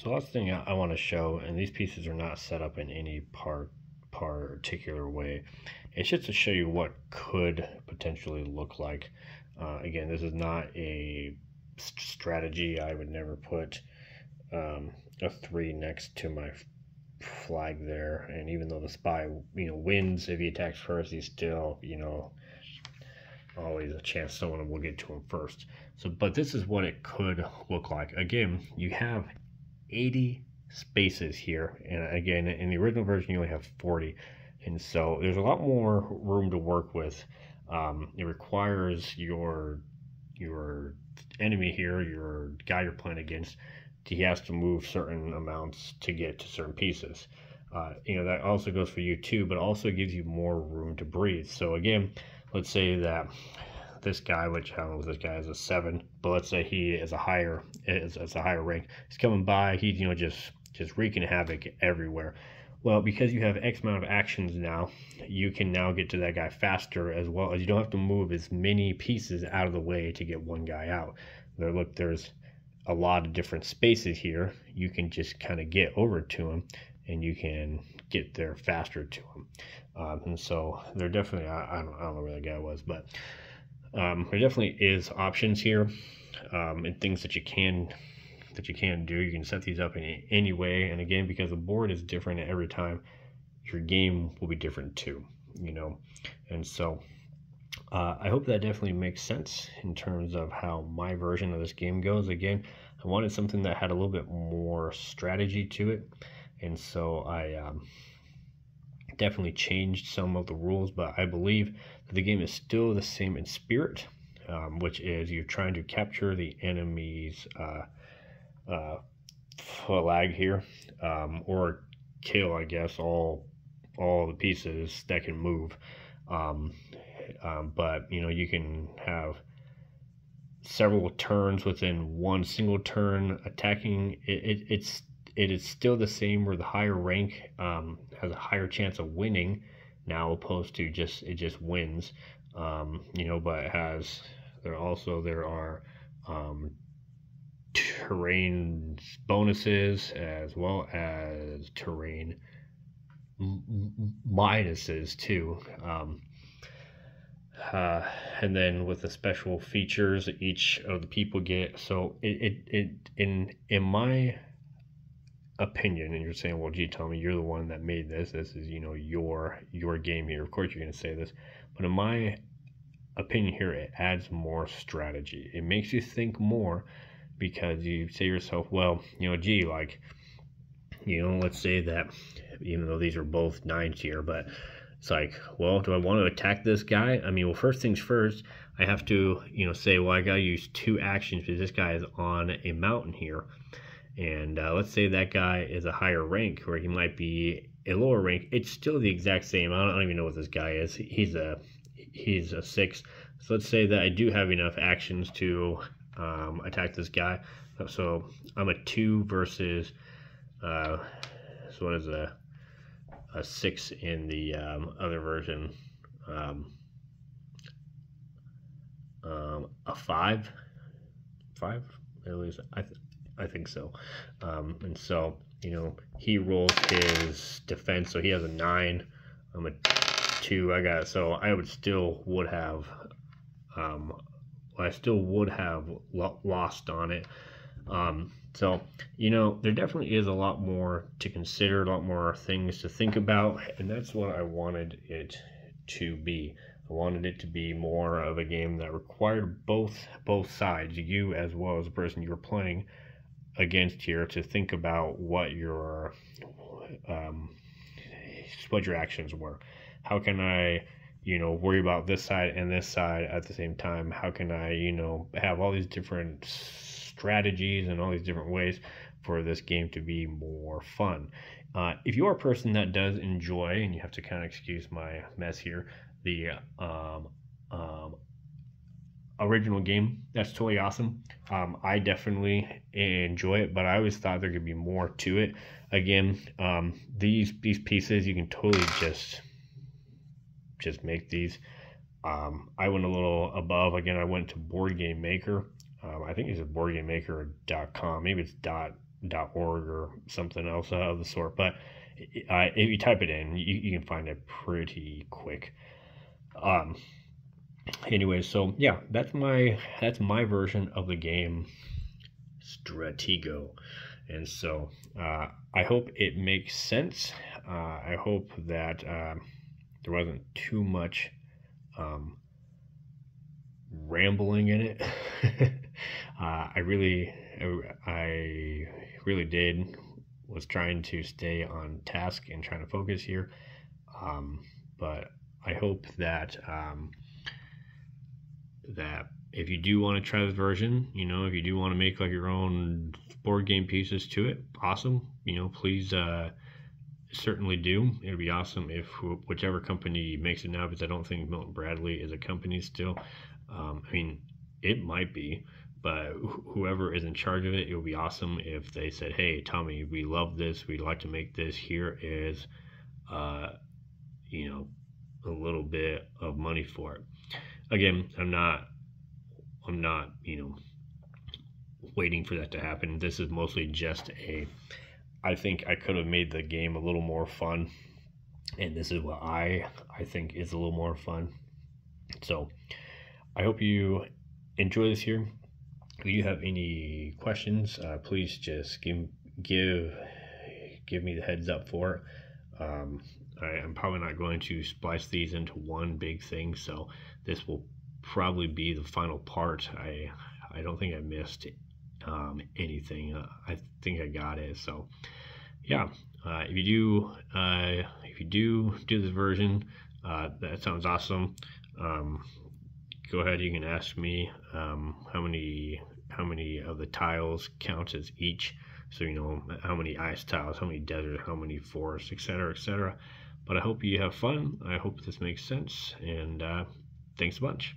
So last thing I want to show, and these pieces are not set up in any particular way. It's just to show you what could potentially look like. Again, this is not a strategy. I would never put a 3 next to my flag there. And even though the spy, wins if he attacks first, he's still, always a chance someone will get to him first. So, but this is what it could look like. Again, you have 80 spaces here, and again, in the original version you only have 40, and so there's a lot more room to work with. It requires your enemy here, your guy you're playing against, he has to move certain amounts to get to certain pieces. That also goes for you too, but also gives you more room to breathe. So again, let's say that this guy, which I don't know if this guy is a 7, but let's say he is a higher rank. He's coming by, he's just wreaking havoc everywhere. Well, because you have X amount of actions now, you can now get to that guy faster, as well as you don't have to move as many pieces out of the way to get one guy out. There's a lot of different spaces here. You can just kind of get over to him, and you can get there faster to him. And so there definitely, I don't know where that guy was, but there definitely is options here, and things that you can do. You can set these up in any way, and again, because the board is different every time, your game will be different too, and so I hope that definitely makes sense in terms of how my version of this game goes. Again, I wanted something that had a little bit more strategy to it, and so I definitely changed some of the rules, but I believe that the game is still the same in spirit, which is you're trying to capture the enemy's flag here, or kill, I guess, all the pieces that can move. But you can have several turns within one single turn attacking. It is still the same, where the higher rank has a higher chance of winning now, opposed to it just wins. But there are terrain bonuses as well as terrain minuses too. And then with the special features that each of the people get. So in my opinion, and you're saying, well, gee, Tommy, you're the one that made this is your game here, of course you're going to say this, but in my opinion here, it adds more strategy. It makes you think more, because you say to yourself, well, gee, like, let's say that even though these are both 9s here, but it's like, well, do I want to attack this guy? I mean, well, first things first, I have to say, well, I gotta use 2 actions because this guy is on a mountain here. And let's say that guy is a higher rank, or he might be a lower rank. It's still the exact same. I don't even know what this guy is. He's a 6. So let's say that I do have enough actions to attack this guy. So I'm a 2 versus so what is a 6 in the other version, a 5 at least, I think so. And so he rolls his defense, so he has a 9. I'm a 2. So I still would have lost on it. So there definitely is a lot more to consider, a lot more things to think about, and that's what I wanted it to be. I wanted it to be more of a game that required both sides, you as well as the person you were playing against here, to think about what your actions were. How can I worry about this side and this side at the same time? How can I have all these different strategies and all these different ways for this game to be more fun? If you're a person that does enjoy, and you have to kind of excuse my mess here, the original game, that's totally awesome. I definitely enjoy it, but I always thought there could be more to it. Again, these pieces, you can totally just make these. I went a little above. Again, I went to Board Game Maker. I think it's boardgamemaker.com. Maybe it's .org or something else of the sort. But if you type it in, you can find it pretty quick. Anyway, so yeah, that's my version of the game Stratego. And so I hope it makes sense. I hope that there wasn't too much rambling in it. I really was trying to stay on task and trying to focus here. But I hope that that if you do want to try this version, if you do want to make like your own board game pieces to it, awesome. Please certainly do. It'd be awesome if whichever company makes it now, because I don't think Milton Bradley is a company still. I mean, it might be, but whoever is in charge of it, it would be awesome if they said, "Hey, Tommy, we love this. We'd like to make this. Here is, a little bit of money for it." Again, I'm not, waiting for that to happen. This is mostly just I think I could have made the game a little more fun, and this is what I think is a little more fun. So I hope you enjoy this here. If you have any questions, please just give me the heads up for it. I'm probably not going to splice these into one big thing, so this will probably be the final part. I don't think I missed anything. I think I got it. So yeah, if you do this version, that sounds awesome. Go ahead, you can ask me how many of the tiles counts as each. So how many ice tiles, how many desert, how many forests, etc., etc. But I hope you have fun. I hope this makes sense, and thanks a bunch.